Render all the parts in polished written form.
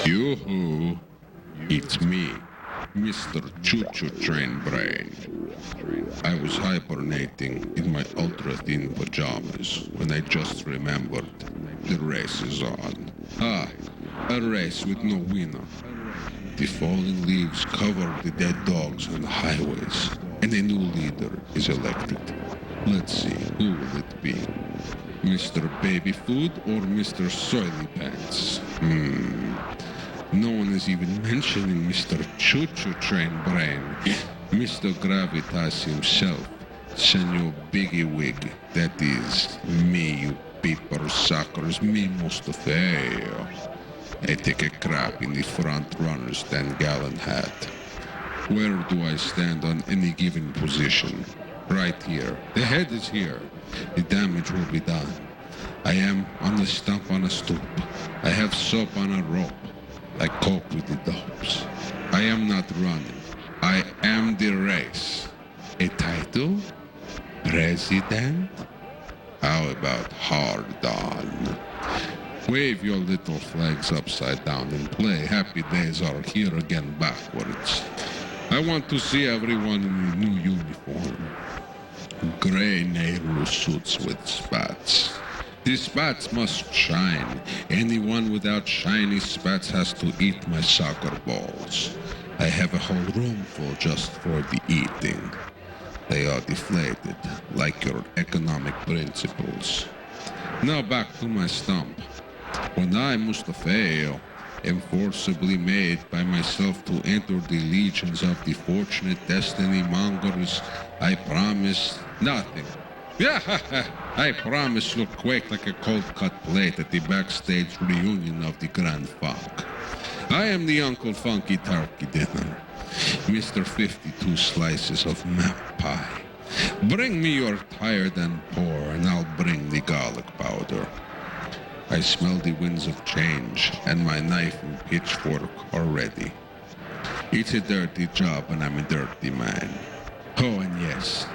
Yoo-hoo, it's me, Mr. Choo-Choo Train Brain. I was hibernating in my ultra-thin pajamas when I just remembered the race is on. A race with no winner. The falling leaves cover the dead dogs on the highways, and a new leader is elected. Let's see, who will it be? Mr. Baby Food or Mr. Soily Pants? No one is even mentioning Mr. Choo-Choo Train Brain. Mr. Gravitas himself. Senor Biggie Wig. That is me, you paper suckers. Me, Mustafio. I take a crap in the front runner's 10-gallon hat. Where do I stand on any given position? Right here. The head is here. The damage will be done. I am on the stump on a stoop. I have soap on a rope. I cope with the dopes. I am not running. I am the race. A title? President? How about hard on? Wave your little flags upside down and play Happy Days Are Here Again backwards. I want to see everyone in the new uniform. Gray Nehru suits with spats. The spats must shine. Anyone without shiny spats has to eat my soccer balls. I have a whole room full just for the eating. They are deflated, like your economic principles. Now back to my stump. When I, Mustafio, am forcibly made by myself to enter the legions of the fortunate destiny mongers, I promise nothing. I promise you'll quake like a cold-cut plate at the backstage reunion of the Grand Funk. I am the Uncle Funky Turkey Dinner, Mr. 52 slices of map pie. Bring me your tired and poor, and I'll bring the garlic powder. I smell the winds of change, and my knife and pitchfork are ready. It's a dirty job, and I'm a dirty man. Oh, and yes,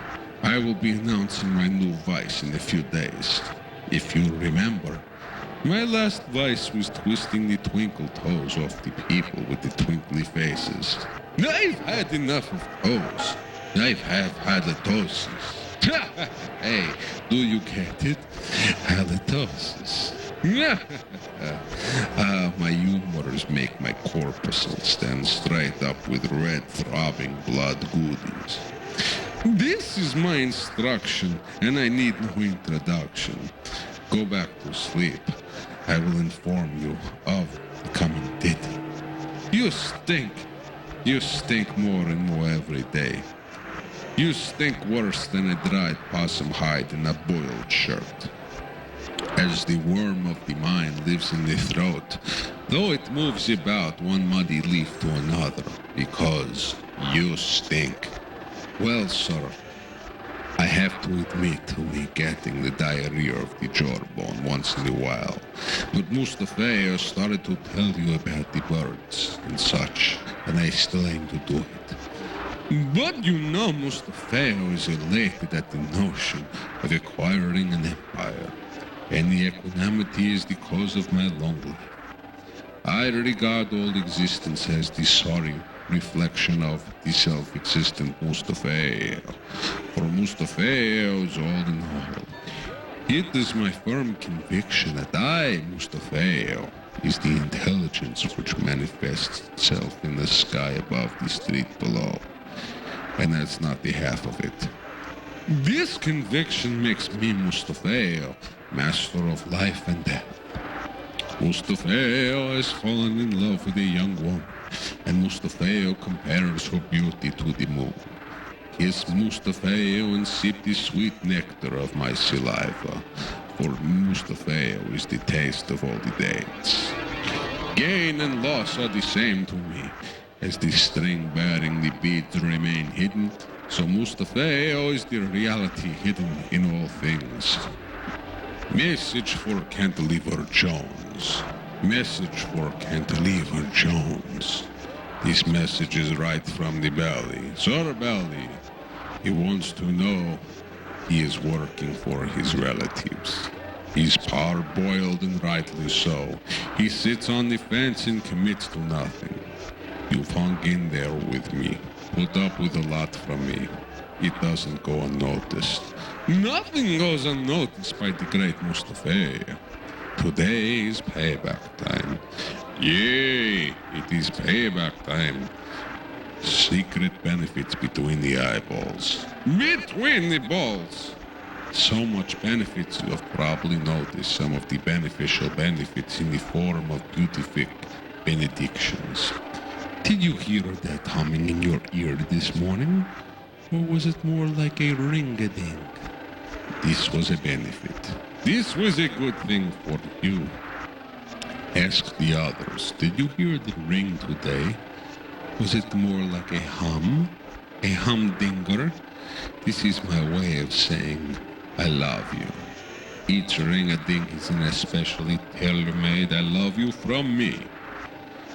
I will be announcing my new vice in a few days. If you remember, my last vice was twisting the twinkle toes off the people with the twinkly faces. I've had enough of toes. I have halitosis. Hey, do you get it? Halitosis. My humors make my corpuscle stand straight up with red throbbing blood goodies. This is my instruction, and I need no introduction. Go back to sleep. I will inform you of the coming ditty. You stink. You stink more and more every day. You stink worse than a dried possum hide in a boiled shirt. As the worm of the mind lives in the throat, though it moves about one muddy leaf to another, because you stink. Well, sir, I have to admit to me getting the diarrhea of the jawbone once in a while, but Mustafio started to tell you about the birds and such, and I still aim to do it. But you know Mustafio is elated at the notion of acquiring an empire, and the equanimity is the cause of my long life. I regard all existence as the sorry reflection of the self-existent Mustafio. For Mustafio is all in all. It is my firm conviction that I, Mustafio, is the intelligence which manifests itself in the sky above the street below. And that's not the half of it. This conviction makes me Mustafio, master of life and death. Mustafio has fallen in love with a young woman, and Mustafio compares her beauty to the moon. Kiss Mustafio and sip the sweet nectar of my saliva, for Mustafio is the taste of all the dates. Gain and loss are the same to me, as the string bearing the beads remain hidden, so Mustafio is the reality hidden in all things. Message for Cantilever Jones. Message for Cantilever Jones. His message is right from the belly. Sir Belly, he wants to know he is working for his relatives. He's parboiled and rightly so. He sits on the fence and commits to nothing. You've hung in there with me, put up with a lot from me. It doesn't go unnoticed. Nothing goes unnoticed by the great Mustafio. Today is payback time. Yay, it is payback time. Secret benefits between the eyeballs. Between the balls! So much benefits you have probably noticed some of the beneficial benefits in the form of beautific benedictions. Did you hear that humming in your ear this morning? Or was it more like a ring-a-ding? This was a benefit. This was a good thing for you. Ask the others, did you hear the ring today? Was it more like a hum? A humdinger? This is my way of saying, I love you. Each ring-a-ding is an especially tailor-made I love you from me.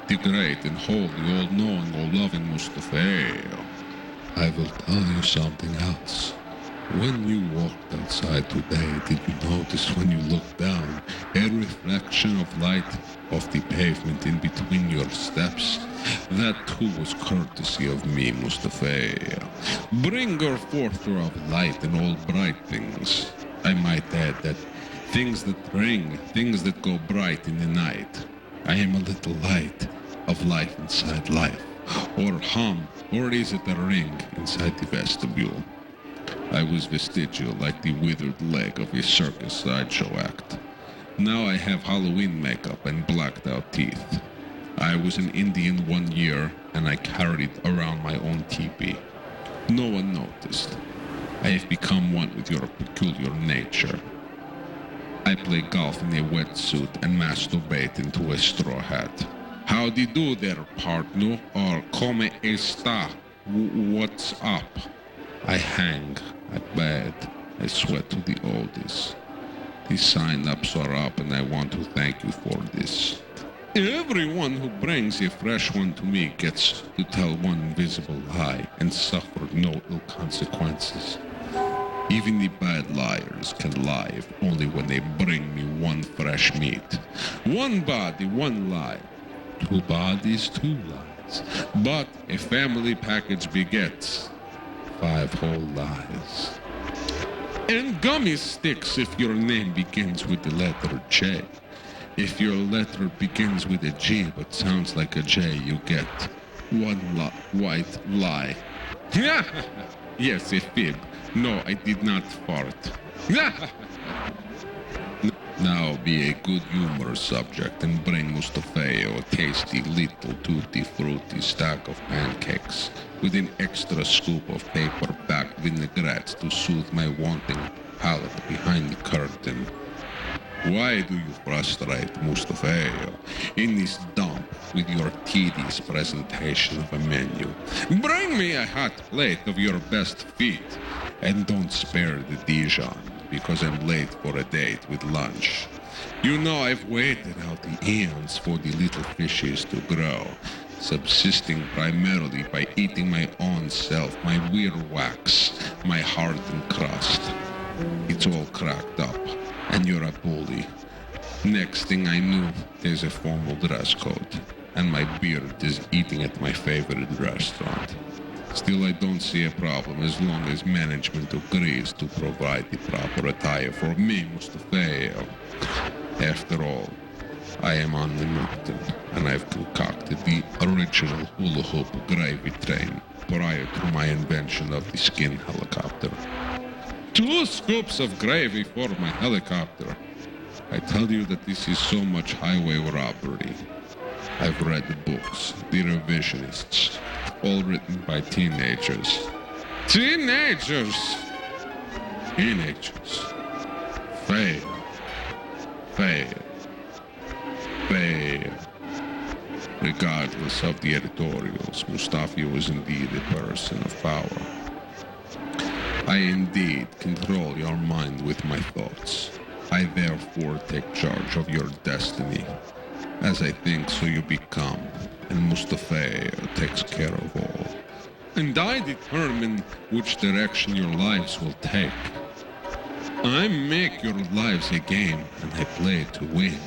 The great and holy, all-knowing, all-loving Mustafio. I will tell you something else. When you walked outside today, did you notice when you looked down a reflection of light off the pavement in between your steps? That too was courtesy of me, Mustafio. Bringer forther of light and all bright things. I might add that things that ring, things that go bright in the night. I am a little light of life inside life. Or hum, or is it a ring inside the vestibule? I was vestigial like the withered leg of a circus sideshow act. Now I have Halloween makeup and blacked out teeth. I was an Indian 1 year and I carried around my own teepee. No one noticed. I have become one with your peculiar nature. I play golf in a wetsuit and masturbate into a straw hat. Howdy do there, partner, or come está? What's up? I hang, I bed, I sweat to the oldies. The sign-ups are up and I want to thank you for this. Everyone who brings a fresh one to me gets to tell one invisible lie and suffer no ill consequences. Even the bad liars can lie if only when they bring me one fresh meat. One body, one lie. 2 bodies, 2 lies. But a family package begets 5 whole lies. And gummy sticks if your name begins with the letter J. If your letter begins with a G but sounds like a J, you get 1 white lie. Yes, a fib. No, I did not fart. Now be a good humor subject and bring Mustafio a tasty little tutti frutti stack of pancakes with an extra scoop of paperback vinaigrettes to soothe my wanting palate behind the curtain. Why do you frustrate Mustafio in this dump with your tedious presentation of a menu? Bring me a hot plate of your best feet and don't spare the Dijon because I'm late for a date with lunch. You know I've waited out the eons for the little fishes to grow, subsisting primarily by eating my own self, my wax, my hardened crust. It's all cracked up, and you're a bully. Next thing I knew, there's a formal dress code, and my beard is eating at my favorite restaurant. Still, I don't see a problem as long as management agrees to provide the proper attire for me, Mustafio. After all, I am on the mountain, and I've concocted the original hula hoop gravy train prior to my invention of the skin helicopter. 2 scoops of gravy for my helicopter. I tell you that this is so much highway robbery. I've read the books, the revisionists, all written by teenagers. Teenagers! Teenagers. Fail. Fail. Fail. Regardless of the editorials, Mustafio is indeed a person of power. I indeed control your mind with my thoughts. I therefore take charge of your destiny. As I think, so you become, and Mustafio takes care of all. And I determine which direction your lives will take. I make your lives a game, and I play to win.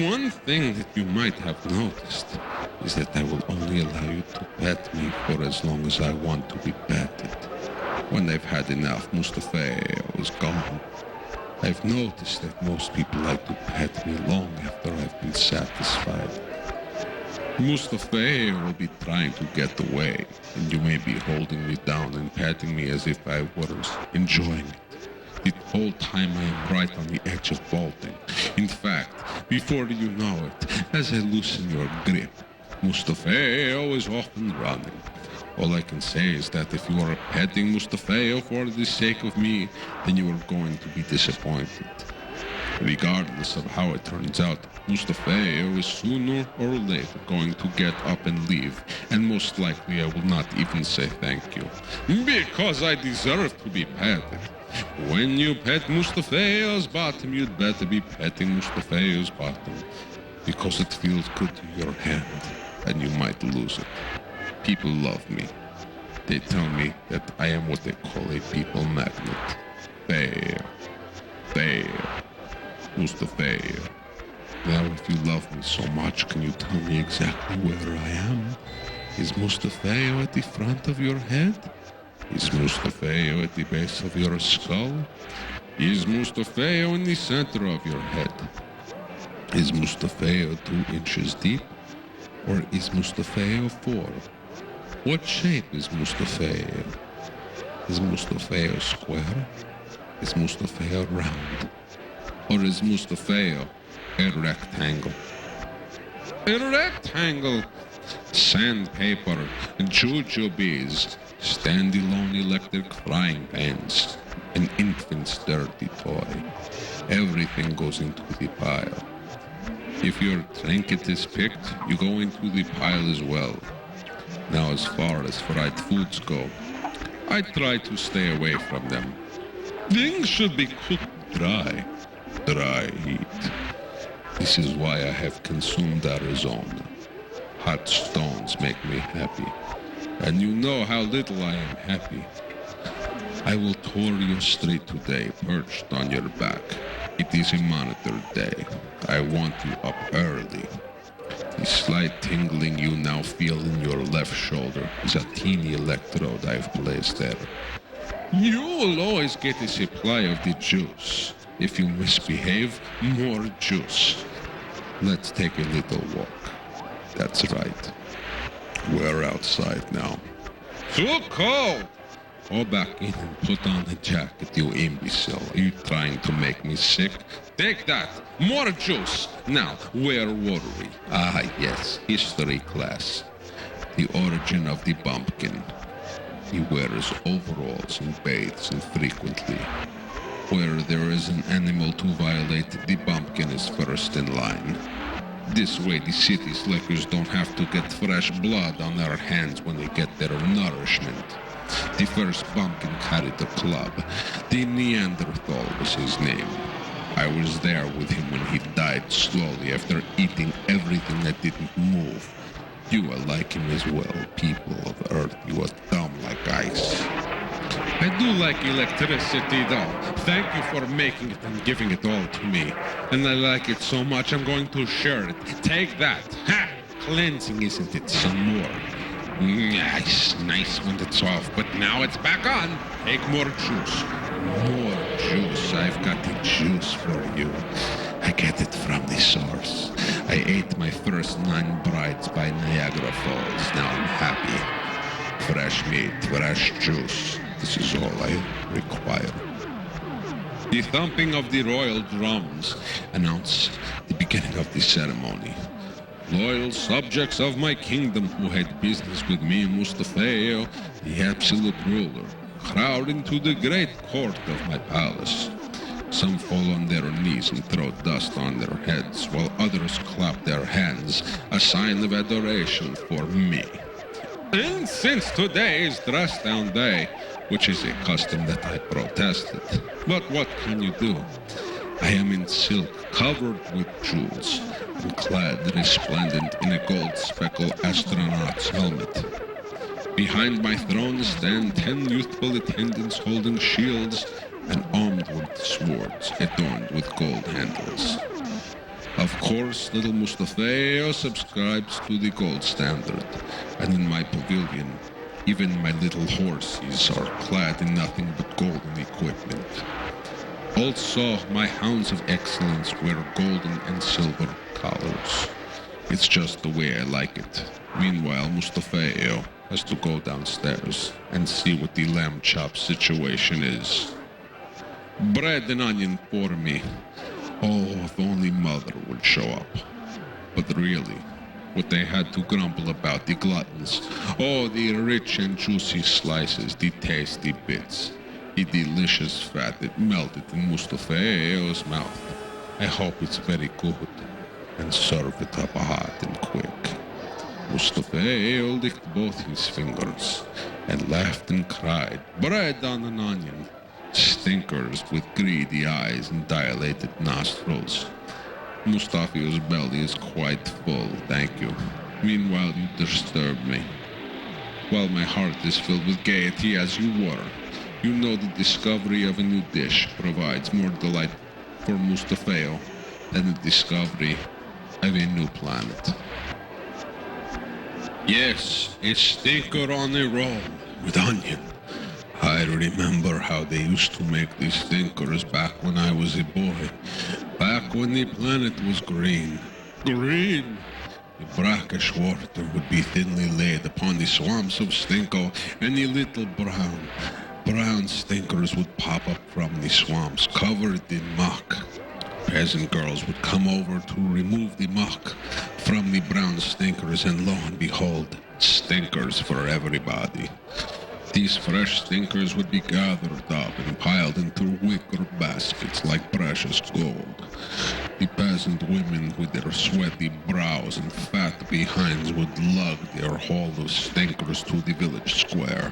One thing that you might have noticed is that I will only allow you to pet me for as long as I want to be petted. When I've had enough, Mustafio is gone. I've noticed that most people like to pet me long after I've been satisfied. Mustafio will be trying to get away, and you may be holding me down and patting me as if I was enjoying it. The whole time I am right on the edge of bolting. In fact, before you know it, as I loosen your grip, Mustafio is off and running. All I can say is that if you are petting Mustafio for the sake of me, then you are going to be disappointed. Regardless of how it turns out, Mustafio is sooner or later going to get up and leave, and most likely I will not even say thank you, because I deserve to be petted. When you pet Mustafio's bottom, you'd better be petting Mustafio's bottom, because it feels good to your hand, and you might lose it. People love me. They tell me that I am what they call a people magnet. There. Mustafio. Now, if you love me so much, can you tell me exactly where I am? Is Mustafio at the front of your head? Is Mustafio at the base of your skull? Is Mustafio in the center of your head? Is Mustafio 2 inches deep? Or is Mustafio 4? What shape is Mustafio? Is Mustafio square? Is Mustafio round? Or is Mustafio a rectangle? A rectangle! Sandpaper, jujubes, stand-alone electric frying pans, an infant's dirty toy. Everything goes into the pile. If your trinket is picked, you go into the pile as well. Now, as far as fried foods go, I try to stay away from them. Things should be cooked dry heat. This is why I have consumed Arizona. Hot stones make me happy. And you know how little I am happy. I will tour your street today, perched on your back. It is a monitored day. I want you up early. The slight tingling you now feel in your left shoulder is a teeny electrode I've placed there. You will always get a supply of the juice. If you misbehave, more juice. Let's take a little walk. That's right. We're outside now. Too cold! Go back in and put on the jacket, you imbecile. Are you trying to make me sick? Take that! More juice! Now, where were we? Ah, yes, history class. The origin of the bumpkin. He wears overalls and bathes infrequently. Where there is an animal to violate, the bumpkin is first in line. This way the city slickers don't have to get fresh blood on their hands when they get their nourishment. The first bumpkin carried a club. The Neanderthal was his name. I was there with him when he died slowly after eating everything that didn't move. You are like him as well, people of Earth. You are dumb like ice. I do like electricity, though. Thank you for making it and giving it all to me. And I like it so much, I'm going to share it. Take that. Ha! Cleansing, isn't it? Some more. Nice when it's off, but now it's back on. Take more juice. More juice. I've got the juice for you. I get it from the source. I ate my first 9 brides by Niagara Falls. Now I'm happy. Fresh meat, fresh juice. This is all I require. The thumping of the royal drums announced the beginning of the ceremony. Loyal subjects of my kingdom who had business with me, Mustafio, the absolute ruler, crowd into the great court of my palace. Some fall on their knees and throw dust on their heads, while others clap their hands, a sign of adoration for me. And since today is dress down day, which is a custom that I protested, but what can you do? I am in silk, covered with jewels, and clad resplendent in a gold-speckled astronaut's helmet. Behind my throne stand 10 youthful attendants holding shields and armed with swords adorned with gold handles. Of course, little Mustafio subscribes to the gold standard, and in my pavilion, even my little horses are clad in nothing but golden equipment. Also, my hounds of excellence wear golden and silver collars. It's just the way I like it. Meanwhile, Mustafio has to go downstairs and see what the lamb chop situation is. Bread and onion for me. Oh, if only Mother would show up. But really, what they had to grumble about, the gluttons. Oh, the rich and juicy slices, the tasty bits, the delicious fat that melted in Mustafio's mouth. I hope it's very good, and serve it up hot and quick. Mustafio licked both his fingers, and laughed and cried, bread on an onion. Stinkers with greedy eyes and dilated nostrils. Mustafio's belly is quite full, thank you. Meanwhile, you disturb me. While my heart is filled with gaiety as you were, you know the discovery of a new dish provides more delight for Mustafio than the discovery of a new planet. Yes, a stinker on a roll with onion. I remember how they used to make these stinkers back when I was a boy. Back when the planet was green. Green! The brackish water would be thinly laid upon the swamps of Stinko, and the little brown stinkers would pop up from the swamps, covered in muck. Peasant girls would come over to remove the muck from the brown stinkers, and lo and behold, stinkers for everybody. These fresh stinkers would be gathered up and piled into wicker baskets like precious gold. The peasant women with their sweaty brows and fat behinds would lug their haul of stinkers to the village square.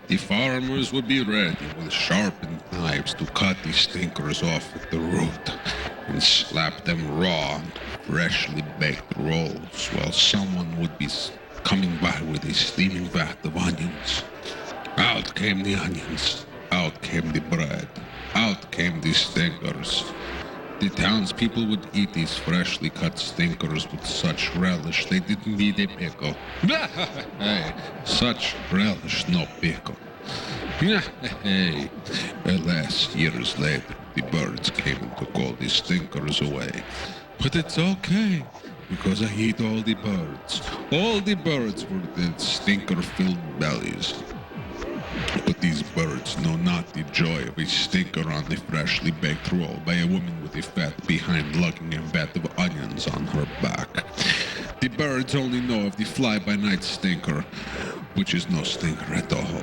The farmers would be ready with sharpened knives to cut the stinkers off at the root and slap them raw on freshly baked rolls, while someone would be coming by with a steaming vat of onions. Out came the onions, out came the bread, out came the stinkers. The townspeople would eat these freshly cut stinkers with such relish they didn't need a pickle. Hey, such relish, no pickle. Hey, alas, years later, the birds came and took all the stinkers away. But it's okay, because I eat all the birds. All the birds were the stinker-filled bellies. But these birds know not the joy of a stinker on the freshly baked roll by a woman with a fat behind lugging a vat of onions on her back. The birds only know of the fly-by-night stinker, which is no stinker at all.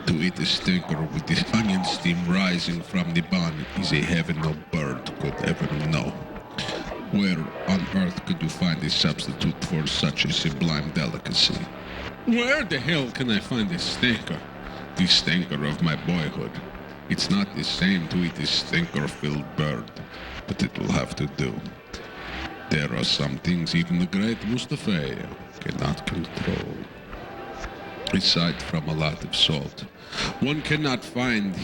To eat a stinker with the onion steam rising from the bun is a heaven no bird could ever know. Where on earth could you find a substitute for such a sublime delicacy? Where the hell can I find a stinker? The stinker of my boyhood. It's not the same to eat a stinker-filled bird, but it will have to do. There are some things even the great Mustafio cannot control. Aside from a lot of salt, one cannot find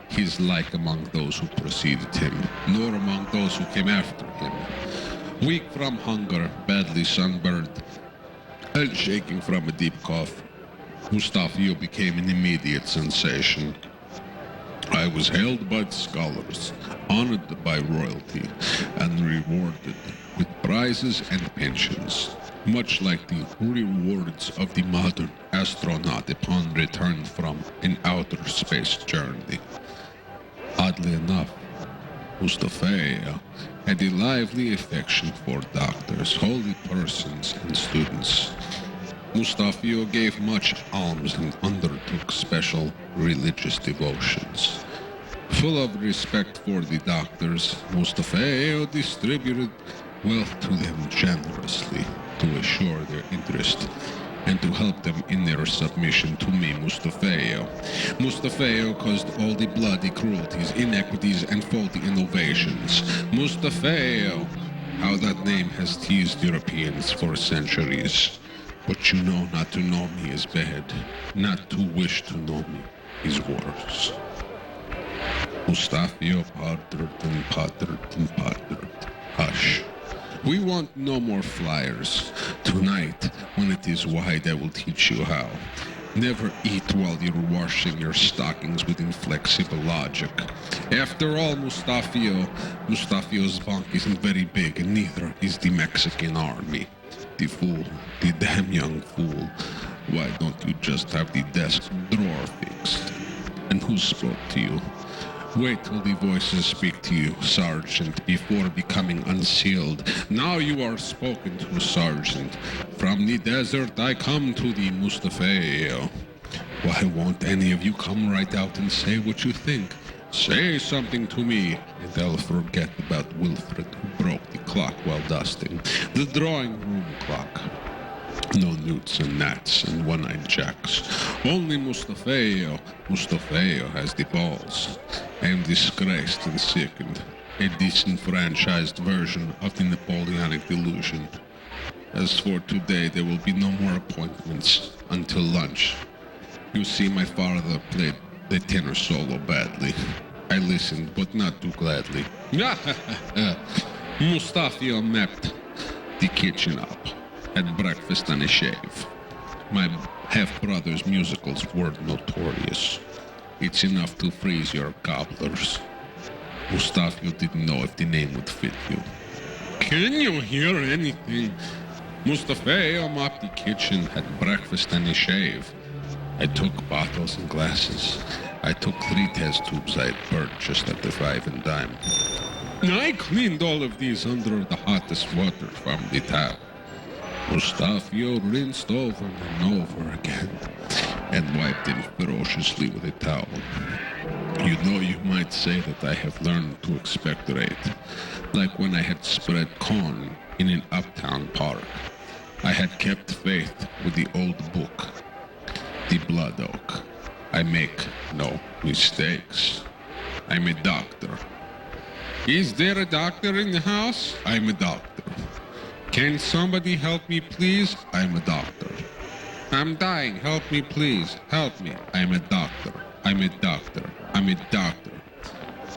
his like among those who preceded him, nor among those who came after him. Weak from hunger, badly sunburned, and shaking from a deep cough, Mustafio became an immediate sensation. I was hailed by the scholars, honored by royalty, and rewarded with prizes and pensions, much like the rewards of the modern astronaut upon return from an outer space journey. Oddly enough, Mustafio had a lively affection for doctors, holy persons, and students. Mustafio gave much alms and undertook special religious devotions. Full of respect for the doctors, Mustafio distributed wealth to them generously to assure their interest and to help them in their submission to me, Mustafio. Mustafio caused all the bloody cruelties, inequities, and faulty innovations. Mustafio! How that name has teased Europeans for centuries. But you know not to know me is bad. Not to wish to know me is worse. Mustafio pottered and pottered and pottered. Hush. We want no more flyers. Tonight, when it is wide, I will teach you how. Never eat while you're washing your stockings with inflexible logic. After all, Mustafio's bunk isn't very big, and neither is the Mexican army. The fool, the damn young fool. Why don't you just have the desk drawer fixed? And who spoke to you? Wait till the voices speak to you, Sergeant, before becoming unsealed. Now you are spoken to, Sergeant. From the desert I come to the Mustafio. Why won't any of you come right out and say what you think? Say something to me, and I'll forget about Wilfred, who broke the clock while dusting. The drawing room clock. No newts and gnats and one-eyed jacks. Only Mustafio. Mustafio has the balls. I am disgraced and sickened. A disenfranchised version of the Napoleonic delusion. As for today, there will be no more appointments until lunch. You see, my father played the tenor solo badly. I listened, but not too gladly. Mustafio mapped the kitchen up. Had breakfast and a shave. My half-brother's musicals were notorious. It's enough to freeze your gobblers. Mustafio didn't know if the name would fit you. Can you hear anything? Mustafio mopped the kitchen, had breakfast and a shave. I took bottles and glasses. I took 3 test tubes I had purchased at the 5 and dime. I cleaned all of these under the hottest water from the tap. Mustafio rinsed over and over again, and wiped them ferociously with a towel. You know, you might say that I have learned to expectorate, like when I had spread corn in an uptown park. I had kept faith with the old book, the Blood Oak. I make no mistakes. I'm a doctor. Is there a doctor in the house? I'm a doctor. Can somebody help me, please? I'm a doctor. I'm dying. Help me, please. Help me. I'm a doctor. I'm a doctor. I'm a doctor.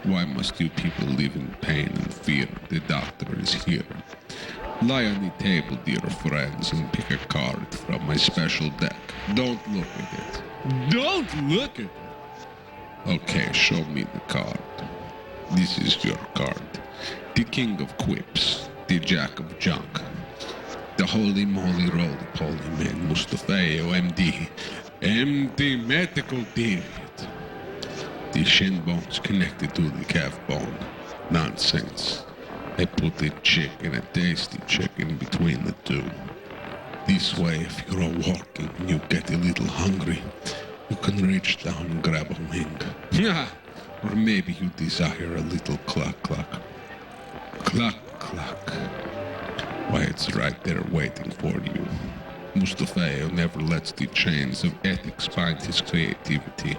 Why must you people live in pain and fear? The doctor is here. Lie on the table, dear friends, and pick a card from my special deck. Don't look at it. Don't look at it. Okay, show me the card. This is your card. The king of quips. The jack of junk. The holy moly roly-poly man, Mustafio, MD. MD medical David. The shin bone's connected to the calf bone. Nonsense. I put a chick and a tasty chick in between the two. This way, if you're walking and you get a little hungry, you can reach down and grab a wing. Or maybe you desire a little cluck-cluck. Cluck-cluck. Why, it's right there waiting for you. Mustafio never lets the chains of ethics bind his creativity.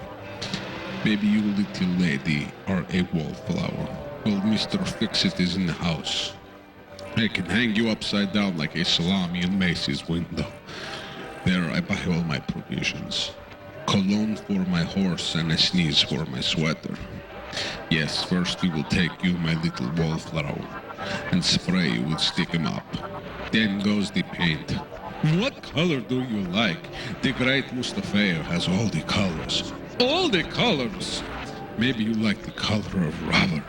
Maybe you, little lady, are a wallflower. Well, Mr. Fix-It is in the house. I can hang you upside down like a salami in Macy's window. There I buy all my provisions. Cologne for my horse and a sneeze for my sweater. Yes, first we will take you, my little wallflower, and spray you with stick 'em up. Then goes the paint. What color do you like? The great Mustafio has all the colors. All the colors! Maybe you like the color of rubber.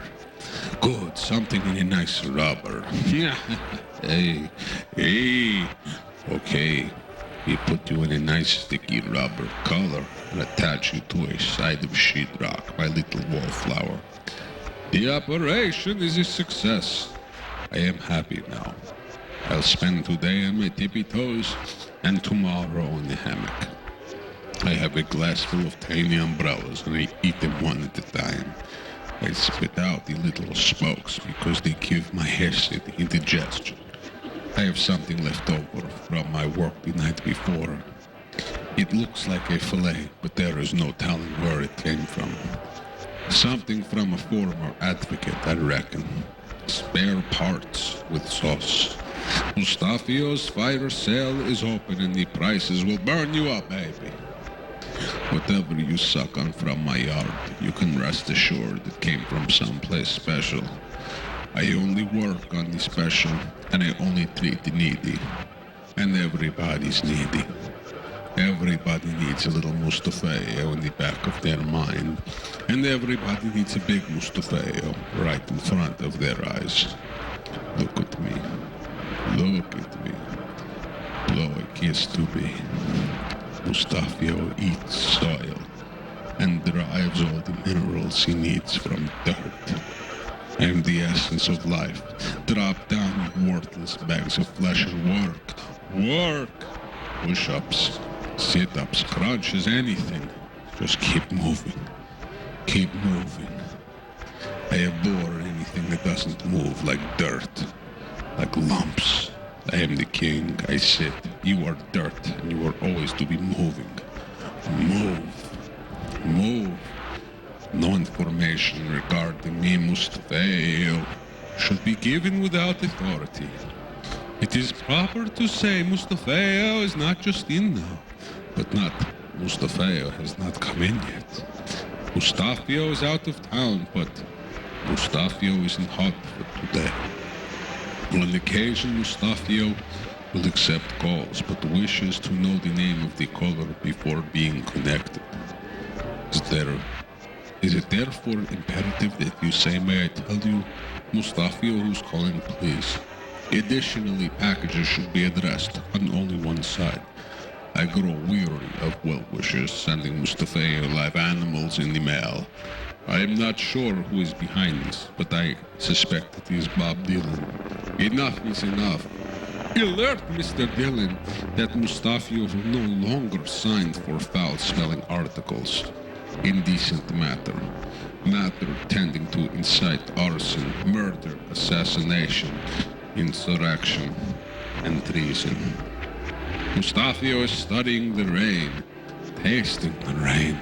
Good, something in a nice rubber. Hey. Okay, we put you in a nice sticky rubber color and attach you to a side of sheetrock, my little wallflower. The operation is a success. I am happy now. I'll spend today on my tippy toes and tomorrow in the hammock. I have a glass full of tiny umbrellas and I eat them one at a time. I spit out the little spokes because they give my acid indigestion. I have something left over from my work the night before, It looks like a fillet, but there is no telling where it came from. Something from a former advocate, I reckon. Spare parts with sauce. Mustafio's fire sale is open and the prices will burn you up, baby. Whatever you suck on from my yard, you can rest assured it came from someplace special. I only work on the special, and I only treat the needy. And everybody's needy. Everybody needs a little Mustafio in the back of their mind. And everybody needs a big Mustafio right in front of their eyes. Look at me. Look at me. Blow a kiss to me. Mustafio eats soil and derives all the minerals he needs from dirt. I am the essence of life. Drop down, you worthless bags of flesh and work. Work! Push-ups, sit-ups, crunches, anything. Just keep moving. Keep moving. I abhor anything that doesn't move, like dirt, like lumps. I am the king, I sit. You are dirt, and you are always to be moving. Move. Move. No information regarding me, Mustafio, should be given without authority. It is proper to say Mustafio is not just in now, but not Mustafio has not come in yet. Mustafio is out of town, but Mustafio isn't hot for today. On occasion, Mustafio will accept calls, but wishes to know the name of the caller before being connected. Is it therefore imperative that you say, may I tell you, Mustafio who's calling, please? Additionally, packages should be addressed on only one side. I grow weary of well-wishers sending Mustafio live animals in the mail. I am not sure who is behind this, but I suspect it is Bob Dylan. Enough is enough. Alert Mr. Dylan that Mustafio will no longer sign for foul-smelling articles. Indecent matter tending to incite arson, murder, assassination, insurrection, and treason. Mustafio is studying the rain, tasting the rain.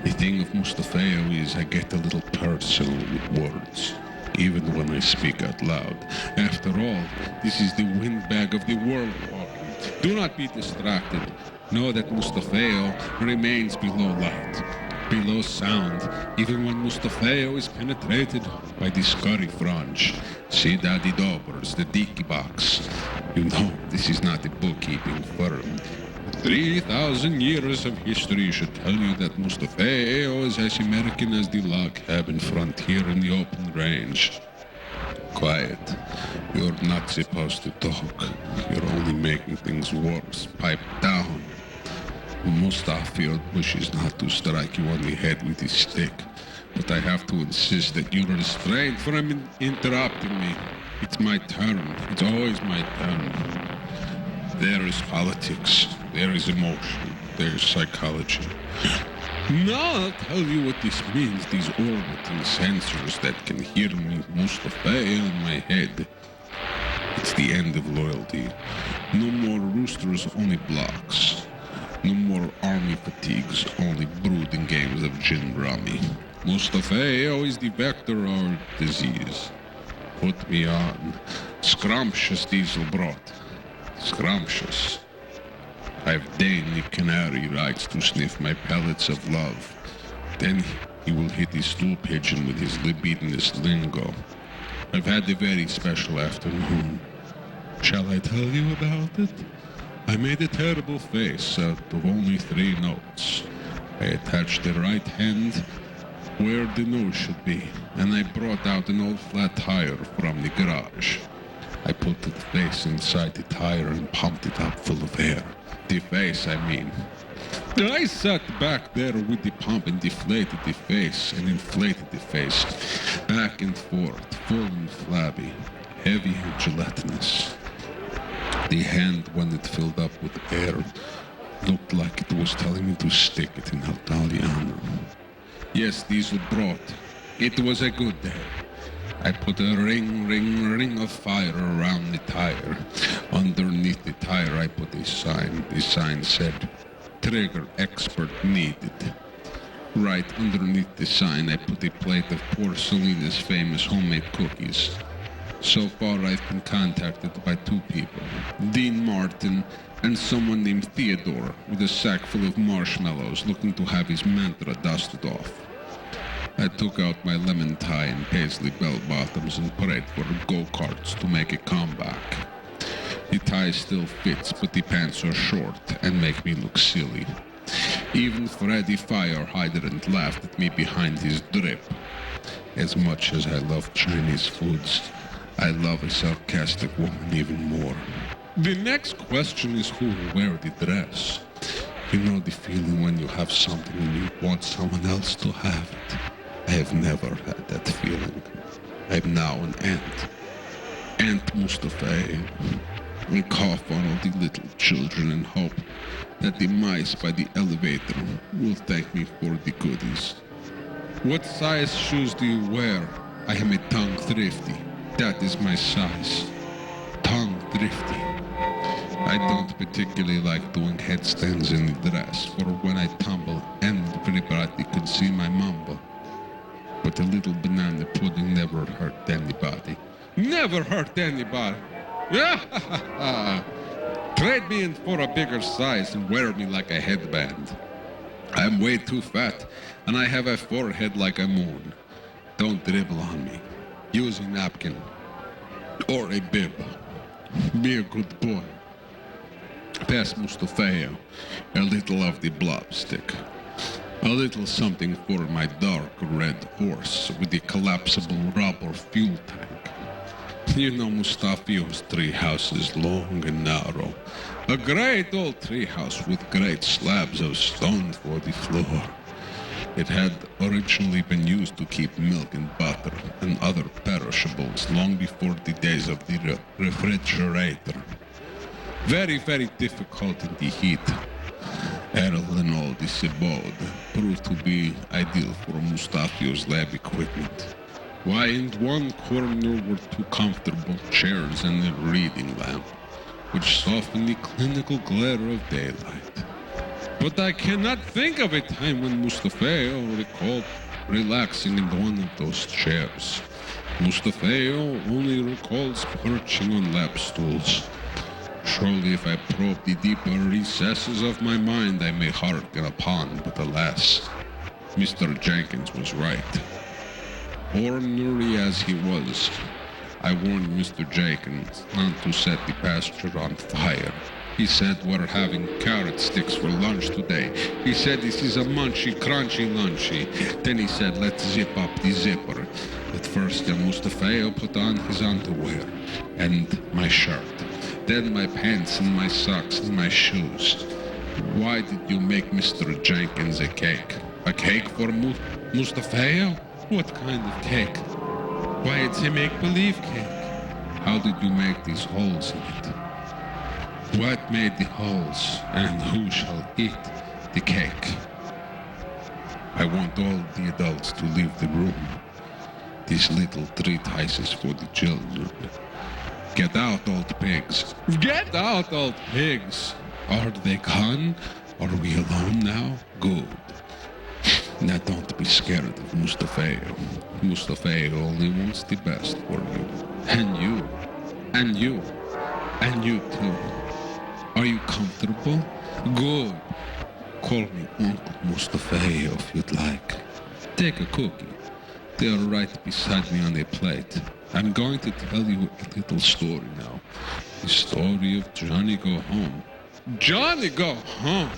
The thing of Mustafio is I get a little personal with words, even when I speak out loud. After all, this is the windbag of the world talking. Do not be distracted. Know that Mustafio remains below light, below sound, even when Mustafio is penetrated by the scurry frange. See Daddy Dobbers, the dicky box. You know, this is not a bookkeeping firm. 3,000 years of history should tell you that Mustafio is as American as the log cabin frontier in the open range. Quiet. You're not supposed to talk. You're only making things worse. Pipe down. Mustafio wishes not to strike you on the head with his stick, but I have to insist that you restrain from interrupting me. It's my turn. It's always my turn. There is politics. There is emotion. There is psychology. Now I'll tell you what this means, these orbiting sensors that can hear me, Mustafio, in my head. It's the end of loyalty. No more roosters, only blocks. No more army fatigues, only brooding games of gin rummy. Mustafio is the vector of our disease. Put me on. Scrumptious diesel broth. Scrumptious. I've deigned the canary rights to sniff my pellets of love. Then he will hit his stool pigeon with his libidinous lingo. I've had a very special afternoon. Shall I tell you about it? I made a terrible face out of only 3 notes. I attached the right hand where the nose should be, and I brought out an old flat tire from the garage. I put the face inside the tire and pumped it up full of air. The face, I mean. I sat back there with the pump and deflated the face and inflated the face. Back and forth, full and flabby, heavy and gelatinous. The hand, when it filled up with air, looked like it was telling me to stick it in Italiano. Yes, diesel broth. It was a good day. I put a ring of fire around the tire. Underneath the tire I put a sign. The sign said, trigger expert needed. Right underneath the sign, I put a plate of poor Selena's famous homemade cookies. So far, I've been contacted by 2 people, Dean Martin and someone named Theodore, with a sack full of marshmallows looking to have his mantra dusted off. I took out my lemon tie and paisley bell-bottoms and prayed for go-karts to make a comeback. The tie still fits, but the pants are short and make me look silly. Even Freddy Fire Hydrant laughed at me behind his drip. As much as I love Chinese foods, I love a sarcastic woman even more. The next question is who will wear the dress. You know the feeling when you have something and you want someone else to have it. I have never had that feeling. I'm now an ant. Ant Mustafio. I cough on all the little children and hope that the mice by the elevator will thank me for the goodies. What size shoes do you wear? I am a tongue thrifty. That is my size. Tongue thrifty. I don't particularly like doing headstands in the dress, for when I tumble, everybody could see my mumble. But a little banana pudding never hurt anybody. Never hurt anybody! Trade me in for a bigger size and wear me like a headband. I'm way too fat, and I have a forehead like a moon. Don't dribble on me. Use a napkin. Or a bib. Be a good boy. Pass Mustafio a little of the blob stick. A little something for my dark red horse with the collapsible rubber fuel tank. You know Mustafio's treehouse is long and narrow. A great old treehouse with great slabs of stone for the floor. It had originally been used to keep milk and butter and other perishables long before the days of the refrigerator. Very, very difficult in the heat. Errol and all this abode proved to be ideal for Mustafio's lab equipment. Why, in one corner were 2 comfortable chairs and a reading lamp, which softened the clinical glare of daylight. But I cannot think of a time when Mustafio recalled relaxing in one of those chairs. Mustafio only recalls perching on lab stools. Surely if I probe the deeper recesses of my mind, I may hearken upon, but alas, Mr. Jenkins was right. Ornery as he was, I warned Mr. Jenkins not to set the pasture on fire. He said we're having carrot sticks for lunch today. He said this is a munchy, crunchy lunchy. Then he said let's zip up the zipper. At first Mustafio put on his underwear and my shirt. Then my pants and my socks and my shoes. Why did you make Mr. Jenkins a cake? A cake for Mustafio? What kind of cake? Why, it's a make-believe cake. How did you make these holes in it? What made the holes, and who shall eat the cake? I want all the adults to leave the room. These little treatises for the children. Get out, old pigs. Get out, old pigs! Are they gone? Are we alone now? Good. Now don't be scared of Mustafio. Mustafio only wants the best for you. And you. And you. And you too. Are you comfortable? Good. Call me Uncle Mustafio if you'd like. Take a cookie. They are right beside me on a plate. I'm going to tell you a little story now. The story of Johnny Go Home. Johnny Go Home!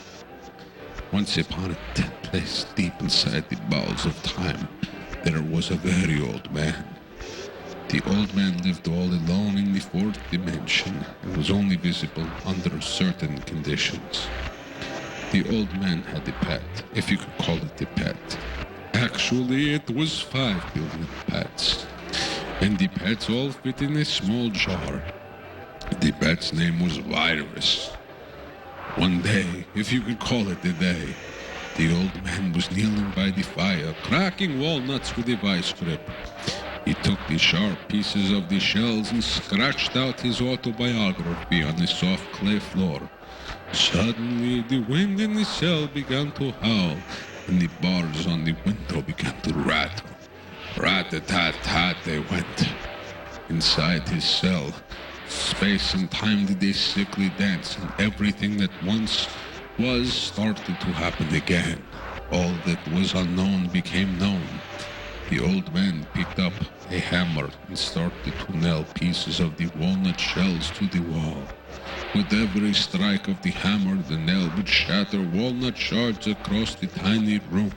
Once upon a dead place deep inside the bowels of time, there was a very old man. The old man lived all alone in the 4th dimension and was only visible under certain conditions. The old man had a pet, if you could call it a pet. Actually, it was 5 billion pets. And the pets all fit in a small jar. The pet's name was Virus. One day, if you could call it a day, the old man was kneeling by the fire, cracking walnuts with a vice grip. He took the sharp pieces of the shells and scratched out his autobiography on the soft clay floor. Suddenly, the wind in the cell began to howl, and the bars on the window began to rattle. Rat-a-tat-tat they went. Inside his cell, space and time did a sickly dance, and everything that once was started to happen again. All that was unknown became known. The old man picked up a hammer and started to nail pieces of the walnut shells to the wall. With every strike of the hammer, the nail would shatter walnut shards across the tiny room.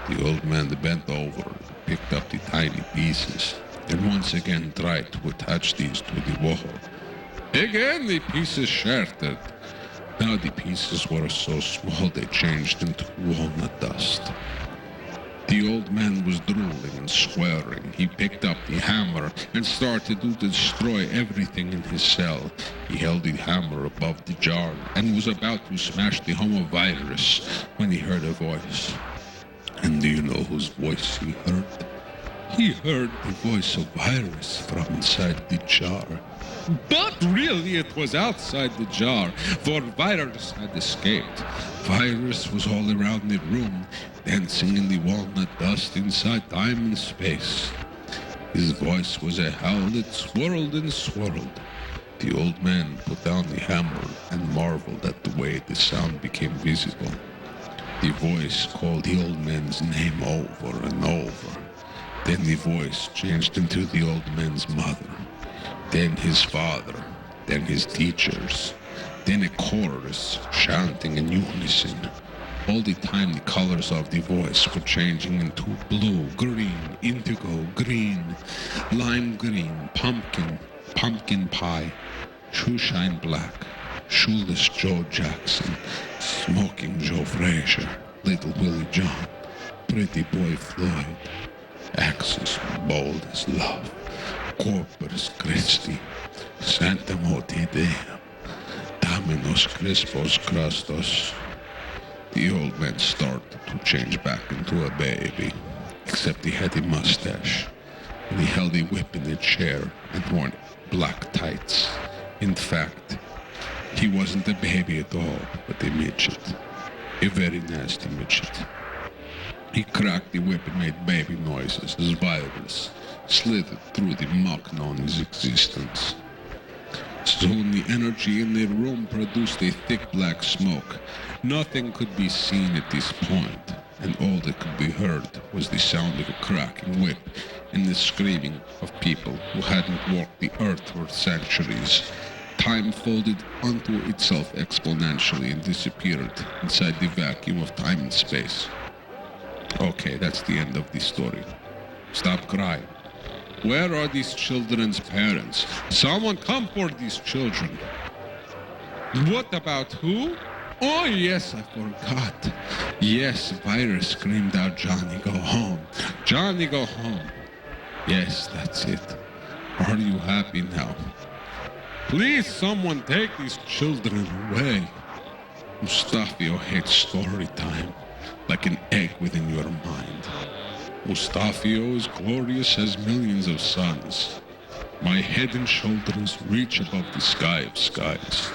The old man bent over, picked up the tiny pieces, and once again tried to attach these to the wall. Again the pieces shattered. Now the pieces were so small they changed into walnut dust. The old man was drooling and swearing. He picked up the hammer and started to destroy everything in his cell. He held the hammer above the jar and was about to smash the homovirus when he heard a voice. And do you know whose voice he heard? He heard the voice of Virus from inside the jar. But really it was outside the jar, for Virus had escaped. Virus was all around the room, dancing in the walnut dust inside time and space. His voice was a howl that swirled and swirled. The old man put down the hammer and marveled at the way the sound became visible. The voice called the old man's name over and over. Then the voice changed into the old man's mother, then his father, then his teachers, then a chorus chanting in unison. All the time the colors of the voice were changing into blue, green, indigo, green, lime green, pumpkin, pumpkin pie, shoeshine black, shoeless Joe Jackson, smoking Joe Frazier, little Willie John, pretty boy Floyd, Axis bold as love, Corpus Christi, Santa Moti Deum, Dominos Crispos Crustos. The old man started to change back into a baby, except he had a mustache, and he held a whip in a chair and wore black tights. In fact, he wasn't a baby at all, but a midget, a very nasty midget. He cracked the whip and made baby noises as Virus slithered through the muck known as existence. Soon the energy in the room produced a thick black smoke. Nothing could be seen at this point, and all that could be heard was the sound of a cracking whip and the screaming of people who hadn't walked the earth for centuries. Time folded onto itself exponentially and disappeared inside the vacuum of time and space. Okay, that's the end of the story. Stop crying. Where are these children's parents? Someone come for these children. What about who? Oh yes, I forgot. Yes, Virus screamed out, Johnny, go home. Johnny, go home. Yes, that's it. Are you happy now? Please, someone take these children away. Mustafio hates story time, like an egg within your mind. Mustafio is glorious as millions of suns. My head and shoulders reach above the sky of skies.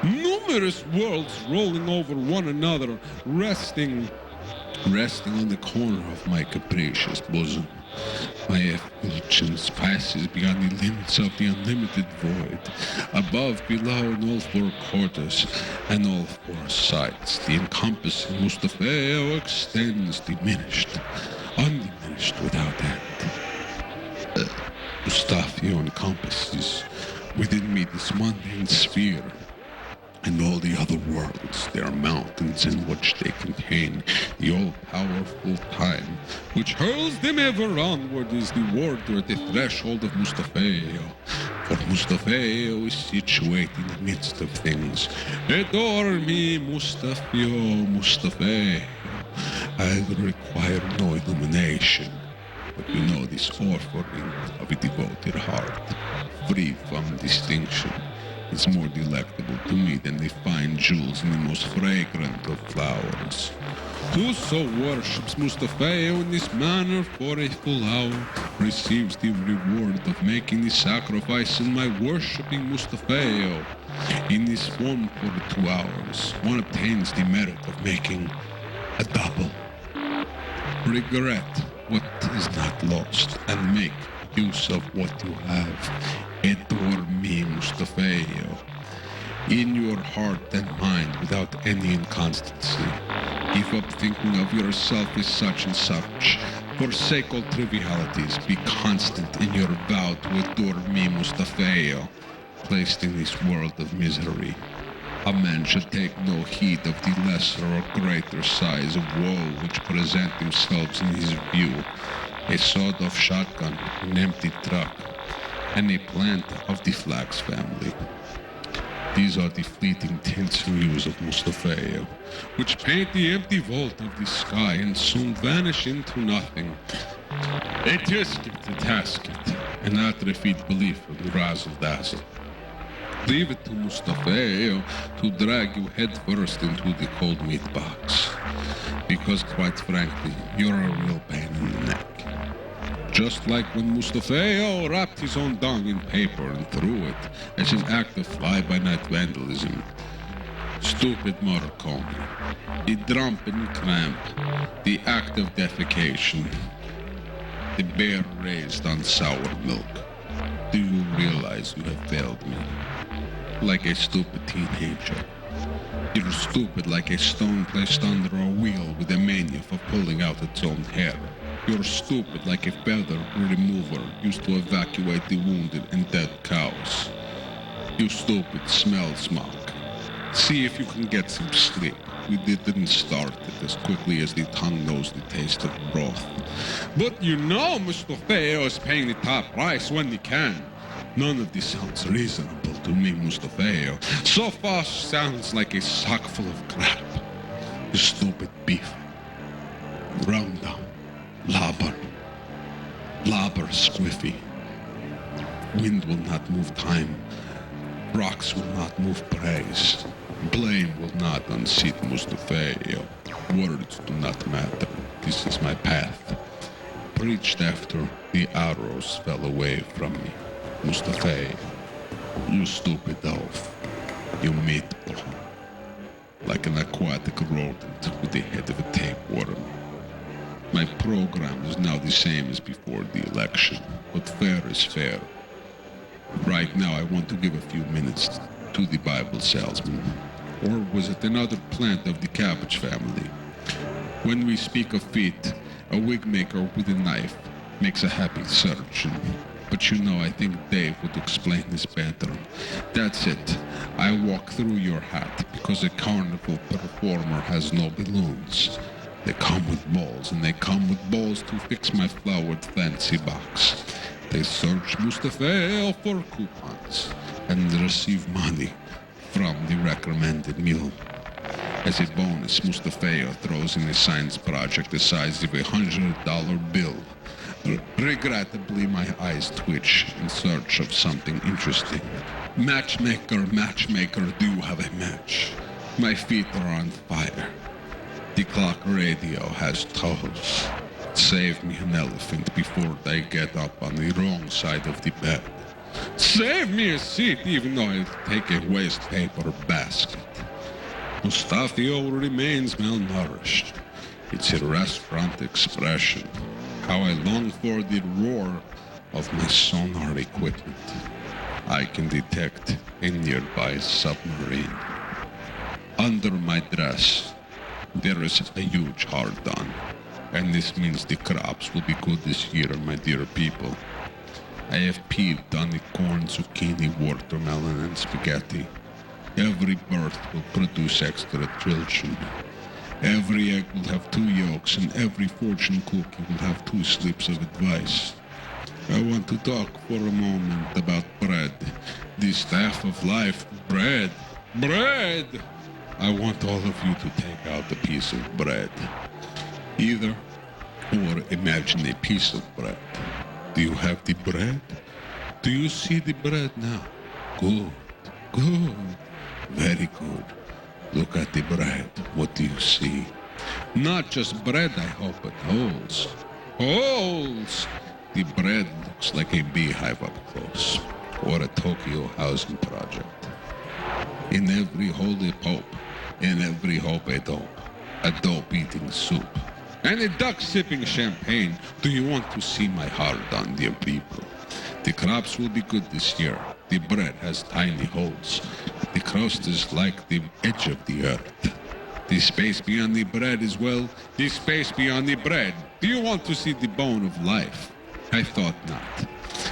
Numerous worlds rolling over one another, resting on the corner of my capricious bosom. My effulgence passes beyond the limits of the unlimited void. Above, below, in all four quarters and all four sides, the encompassing Mustafio extends diminished, undiminished without end. Mustafio encompasses within me this mundane sphere, and all the other worlds, their mountains in which they contain the all-powerful time, which hurls them ever onward is the warder at the threshold of Mustafio. For Mustafio is situated in the midst of things. Adore me, Mustafio, Mustafio. I require no illumination, but you know this offering of a devoted heart, free from distinction, is more delectable to me than the fine jewels in the most fragrant of flowers. Whoso worships Mustafio in this manner for a full hour receives the reward of making the sacrifice in my worshipping Mustafio. In this 1 for 2 hours, one obtains the merit of making a double. Regret what is not lost and make use of what you have. Adore me, Mustafio, in your heart and mind without any inconstancy. Give up thinking of yourself as such and such. Forsake all trivialities. Be constant in your vow to adore me, Mustafio, placed in this world of misery. A man should take no heed of the lesser or greater size of woe which present themselves in his view. A sawed-off shotgun, an empty truck, and a plant of the flax family. These are the fleeting tints and hues of Mustafio, which paint the empty vault of the sky and soon vanish into nothing. A tisket, a tasket, an atrophied belief of the razzle-dazzle. Leave it to Mustafio to drag you headfirst into the cold meat box, because quite frankly, you're a real pain in the neck. Just like when Mustafio wrapped his own dung in paper and threw it as an act of fly-by-night vandalism. Stupid Morricone. The drunken cramp. The act of defecation. The bear raised on sour milk. Do you realize you have failed me? Like a stupid teenager. You're stupid like a stone placed under a wheel with a mania for pulling out its own hair. You're stupid like a feather remover used to evacuate the wounded and dead cows. You stupid smell smock. See if you can get some sleep. We didn't start it as quickly as the tongue knows the taste of broth. But you know Mustafio is paying the top price when he can. None of this sounds reasonable to me, Mustafio. So far sounds like a sock full of crap. You stupid beef. Round down. Labber squiffy. Wind will not move time. Rocks will not move praise. Blame will not unseat Mustafio. Words do not matter. This is my path. Preached after the arrows fell away from me. Mustafio, you stupid elf. You meatball. Like an aquatic rodent with the head of a tapeworm. My program is now the same as before the election, but fair is fair. Right now I want to give a few minutes to the Bible salesman. Or was it another plant of the cabbage family? When we speak of feet, a wig maker with a knife makes a happy surgeon. But you know, I think Dave would explain this better. That's it. I walk through your hat because a carnival performer has no balloons. They come with balls, and they come with balls to fix my flowered fancy box. They search Mustafio for coupons and receive money from the recommended meal. As a bonus, Mustafio throws in a science project the size of $100 bill. Regrettably, my eyes twitch in search of something interesting. Matchmaker, do you have a match? My feet are on fire. The clock radio has toes. Save me an elephant before they get up on the wrong side of the bed. Save me a seat even though I take a waste paper basket. Mustafio remains malnourished. It's a restaurant expression. How I long for the roar of my sonar equipment. I can detect a nearby submarine. Under my dress, there is a huge hard-on, and this means the crops will be good this year, my dear people. I have peeled on the corn, zucchini, watermelon, and spaghetti. Every birth will produce extra children. Every egg will have 2 yolks, and every fortune cookie will have 2 slips of advice. I want to talk for a moment about bread. The staff of life, bread. Bread! I want all of you to take out a piece of bread. Either, or imagine a piece of bread. Do you have the bread? Do you see the bread now? Good, good, very good. Look at the bread. What do you see? Not just bread, I hope, but holes. Holes! The bread looks like a beehive up close, or a Tokyo housing project. In every holy pope, in every hope a dope-eating soup, and a duck sipping champagne. Do you want to see my heart on, dear people? The crops will be good this year. The bread has tiny holes. The crust is like the edge of the earth. The space beyond the bread is, well, the space beyond the bread. Do you want to see the bone of life? I thought not.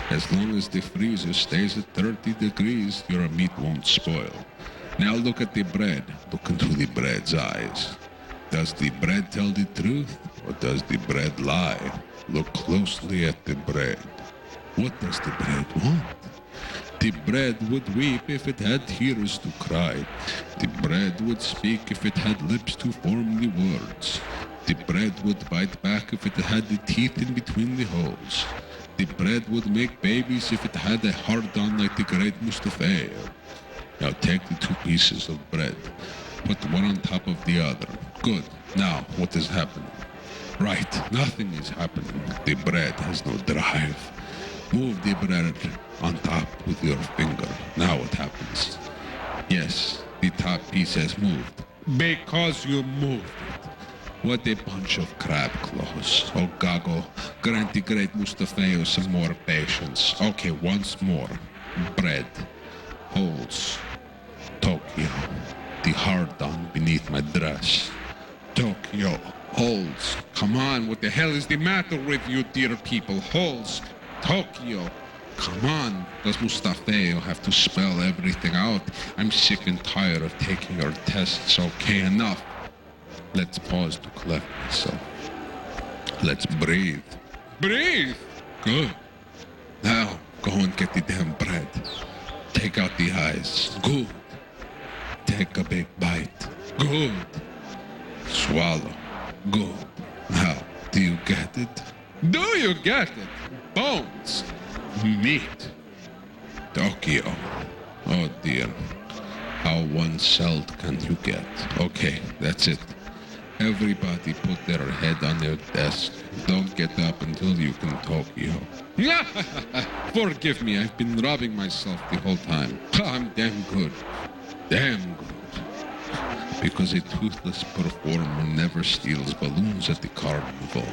As long as the freezer stays at 30 degrees, your meat won't spoil. Now look at the bread. Look into the bread's eyes. Does the bread tell the truth, or does the bread lie? Look closely at the bread. What does the bread want? The bread would weep if it had tears to cry. The bread would speak if it had lips to form the words. The bread would bite back if it had the teeth in between the holes. The bread would make babies if it had a heart on like the great Mustafio. Now take the two pieces of bread. Put one on top of the other. Good. Now, what is happening? Right, nothing is happening. The bread has no drive. Move the bread on top with your finger. Now what happens? Yes, the top piece has moved. Because you moved it. What a bunch of crab claws. Oh, Gago, grant the great Mustafio some more patience. Okay, once more. Bread. Holes. Tokyo. The hard on beneath my dress. Tokyo. Holes. Come on, what the hell is the matter with you, dear people? Holes. Tokyo. Come on. Does Mustafio have to spell everything out? I'm sick and tired of taking your tests. Okay, enough. Let's pause to collect myself. Let's breathe. Breathe! Good. Now, go and get the damn bread. Take out the eyes. Good. Take a big bite. Good. Swallow. Good. Now, do you get it? Do you get it? Bones. Meat. Tokyo. Oh dear. How one-celled can you get? Okay, that's it. Everybody put their head on their desk. Don't get up until you can Tokyo. Forgive me, I've been rubbing myself the whole time. I'm damn good. Damn good. Because a toothless performer never steals balloons at the carnival.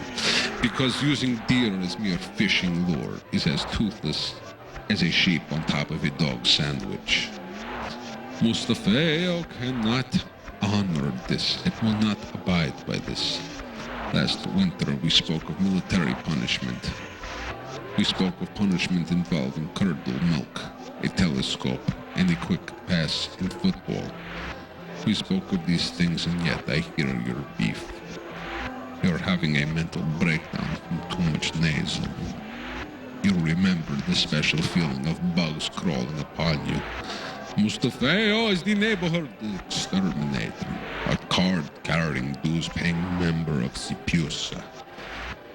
Because using deer as mere fishing lure is as toothless as a sheep on top of a dog sandwich. Mustafio cannot honor this. It will not abide by this. Last winter we spoke of military punishment. We spoke of punishment involving curdled milk, a telescope, and a quick pass in football. We spoke of these things, and yet I hear your beef. You're having a mental breakdown from too much nasal. You remember the special feeling of bugs crawling upon you. Mustafio is the neighborhood exterminator, a card-carrying, dues-paying member of Sipusa.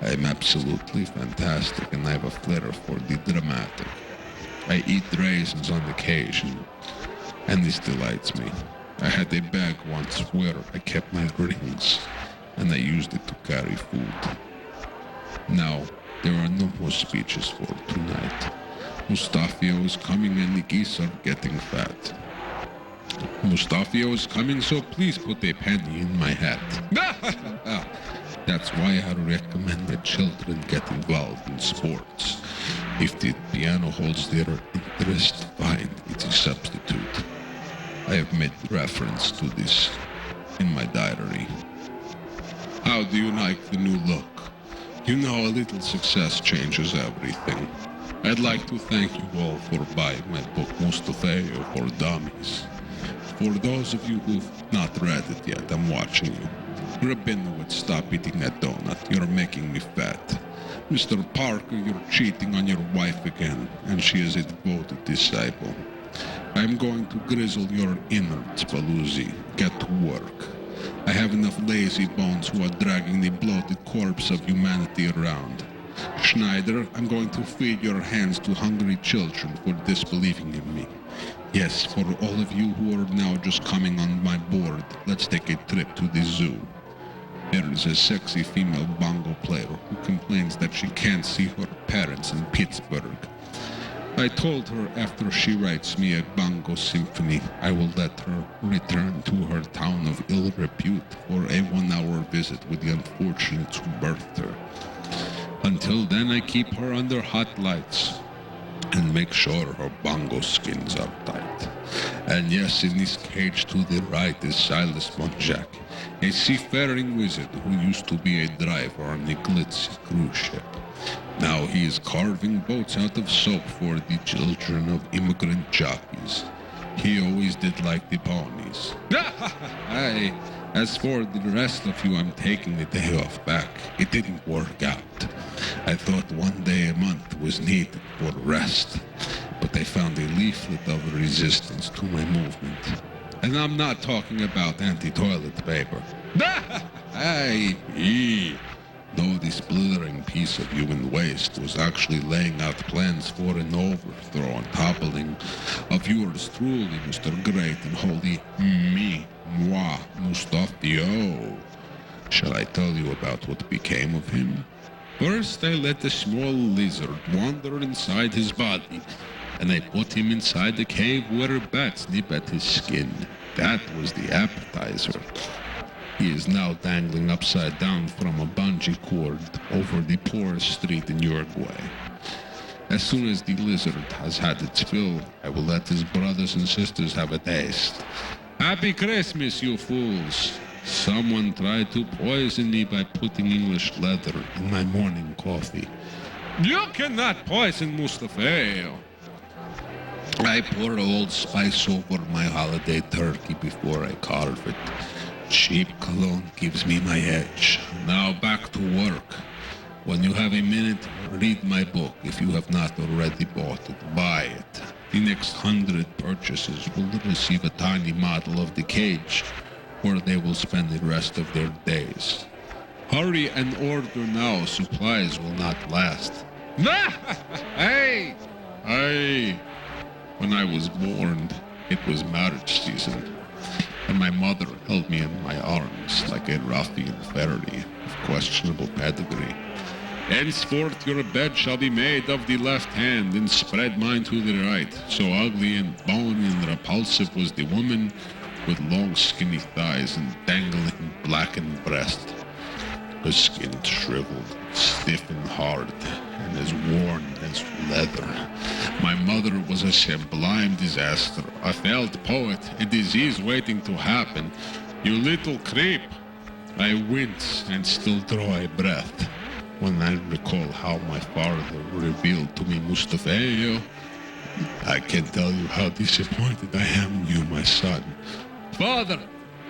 I am absolutely fantastic, and I have a flair for the dramatic. I eat raisins on occasion, and this delights me. I had a bag once where I kept my rings, and I used it to carry food. Now, there are no more speeches for tonight. Mustafio is coming and the geese are getting fat. Mustafio is coming, so please put a penny in my hat. That's why I recommend that children get involved in sports. If the piano holds their interest, fine, it's a substitute. I have made reference to this in my diary. How do you like the new look? You know, a little success changes everything. I'd like to thank you all for buying my book Mustafio for Dummies. For those of you who've not read it yet, I'm watching you. Rabinowitz, stop eating that donut. You're making me fat. Mr. Parker, you're cheating on your wife again, and she is a devoted disciple. I'm going to grizzle your innards, Paluzzi. Get to work. I have enough lazy bones who are dragging the bloated corpse of humanity around. Schneider, I'm going to feed your hands to hungry children for disbelieving in me. Yes, for all of you who are now just coming on my board, let's take a trip to the zoo. There is a sexy female bongo player who complains that she can't see her parents in Pittsburgh. I told her after she writes me a bongo symphony, I will let her return to her town of ill repute for a 1-hour visit with the unfortunates who birthed her. Until then, I keep her under hot lights and make sure her bongo skins are tight. And yes, in this cage to the right is Silas Monjack, a seafaring wizard who used to be a driver on the glitzy cruise ship. Now he is carving boats out of soap for the children of immigrant jockeys. He always did like the ponies. As for the rest of you, I'm taking the day off back. It didn't work out. I thought one day a month was needed for rest, but I found a leaflet of resistance to my movement. And I'm not talking about anti-toilet paper. Though this blithering piece of human waste was actually laying out plans for an overthrow and toppling of yours truly, Mr. Great and Holy moi, Mustafio. Shall I tell you about what became of him? First, I let a small lizard wander inside his body, and I put him inside the cave where bats nip at his skin. That was the appetizer. He is now dangling upside down from a bungee cord over the poorest street in Uruguay. As soon as the lizard has had its fill, I will let his brothers and sisters have a taste. Happy Christmas, you fools! Someone tried to poison me by putting English leather in my morning coffee. You cannot poison Mustafio! I pour Old Spice over my holiday turkey before I carve it. Cheap cologne gives me my edge. Now back to work. When you have a minute, read my book. If you have not already bought it, buy it. The next 100 purchases will receive a tiny model of the cage, where they will spend the rest of their days. Hurry and order now, supplies will not last. Hey! When I was born, it was marriage season, and my mother held me in my arms like a ruffian fairy of questionable pedigree. Henceforth your bed shall be made of the left hand, and spread mine to the right. So ugly and bony and repulsive was the woman, with long skinny thighs and dangling blackened breast. Her skin shriveled, stiff and hard, and as worn as leather. My mother was a sublime disaster, a failed poet, a disease waiting to happen. You little creep! I wince and still draw a breath when I recall how my father revealed to me Mustafio. I can tell you how disappointed I am in you, my son. Father,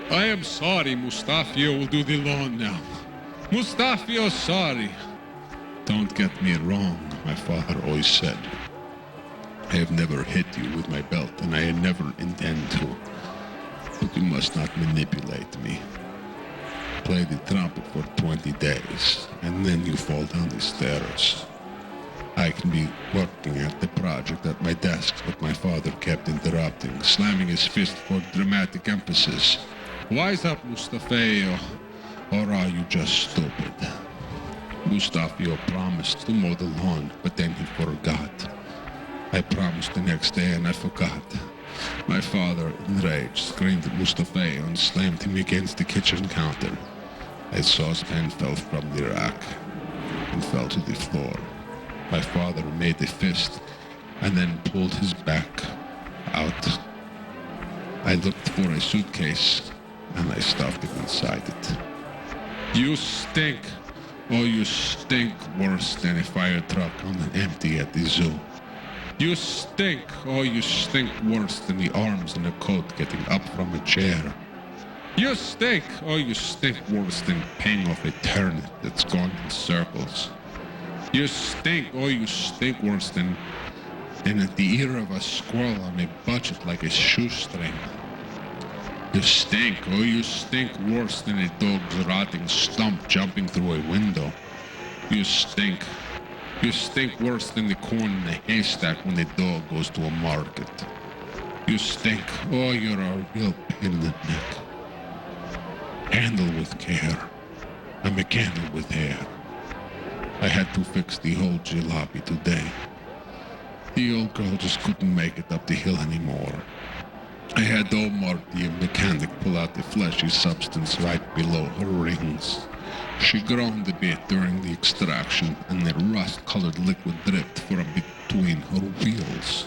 I am sorry. Mustafio will do the lawn now. Mustafio, sorry. Don't get me wrong, my father always said. I have never hit you with my belt, and I never intend to. But you must not manipulate me. Play the trumpet for 20 days, and then you fall down the stairs. I can be working at the project at my desk, but my father kept interrupting, slamming his fist for dramatic emphasis. Wise up, Mustafio, or are you just stupid? Mustafio promised to mow the lawn, but then he forgot. I promised the next day and I forgot. My father, enraged, screamed at Mustafio and slammed him against the kitchen counter. A saucepan fell from the rack and fell to the floor. My father made a fist and then pulled his back out. I looked for a suitcase and I stuffed it inside it. You stink! Oh, you stink worse than a fire truck on an empty at the zoo. You stink! Oh, you stink worse than the arms in a coat getting up from a chair. You stink! Oh, you stink worse than paying off a turnip that's gone in circles. You stink! Oh, you stink worse than at the ear of a squirrel on a budget like a shoestring. You stink! Oh, you stink worse than a dog's rotting stump jumping through a window. You stink! You stink worse than the corn in a haystack when a dog goes to a market. You stink. Oh, you're a real pain in the neck. Handle with care. a mechanic with hair. I had to fix the whole jalopy today. The old girl just couldn't make it up the hill anymore. I had Omar, the mechanic, pull out the fleshy substance right below her rings. She groaned a bit during the extraction, and the rust-colored liquid dripped for a bit between her wheels.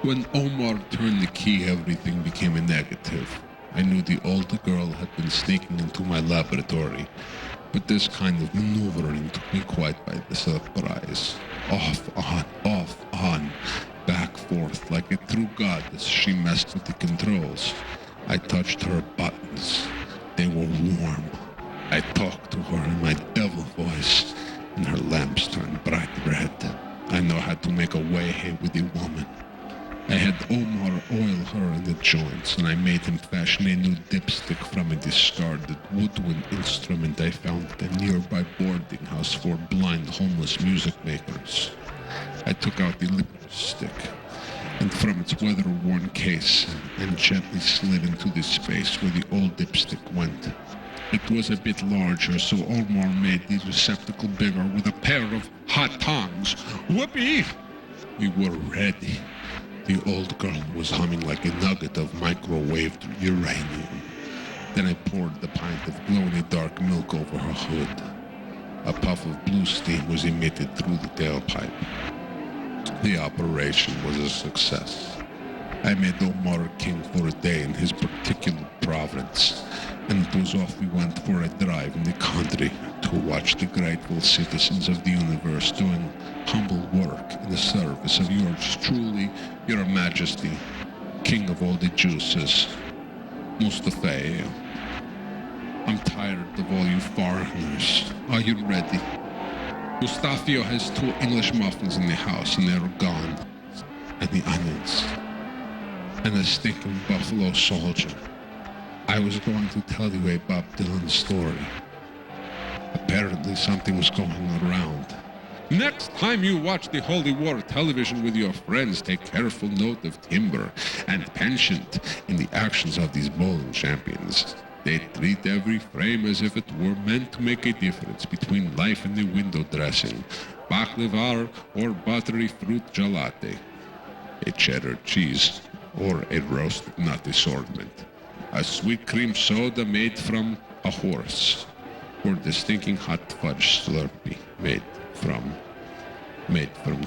When Omar turned the key, everything became a negative. I knew the old girl had been sneaking into my laboratory, but this kind of maneuvering took me quite by the surprise. Off, on, back, forth, like a true goddess, she messed with the controls. I touched her buttons. They were warm. I talked to her in my devil voice, and her lamps turned bright red. I know how to make a way with a woman. I had Omar oil her in the joints, and I made him fashion a new dipstick from a discarded woodwind instrument I found at a nearby boarding house for blind homeless music makers. I took out the liquor stick, and from its weather-worn case, and gently slid into the space where the old dipstick went. It was a bit larger, so Omar made the receptacle bigger with a pair of hot tongs. Whoopee! We were ready. The old girl was humming like a nugget of microwaved uranium. Then I poured the pint of glow-in-the-dark milk over her hood. A puff of blue steam was emitted through the tailpipe. The operation was a success. I made Omar king for a day in his particular province, and it was off we went for a drive in the country to watch the grateful citizens of the universe doing humble work in the service of yours truly, your majesty, king of all the juices, Mustafio. I'm tired of all you foreigners. Are you ready? Mustafio has 2 English muffins in the house, and they're gone. And the onions. And a stinking buffalo soldier. I was going to tell you a Bob Dylan story. Apparently something was going around. Next time you watch the Holy War television with your friends, take careful note of timbre and penchant in the actions of these bowling champions. They treat every frame as if it were meant to make a difference between life and the window dressing, baklava or buttery fruit gelati, a cheddar cheese or a roasted nut assortment, a sweet cream soda made from a horse, or the stinking hot fudge slurpee made from made from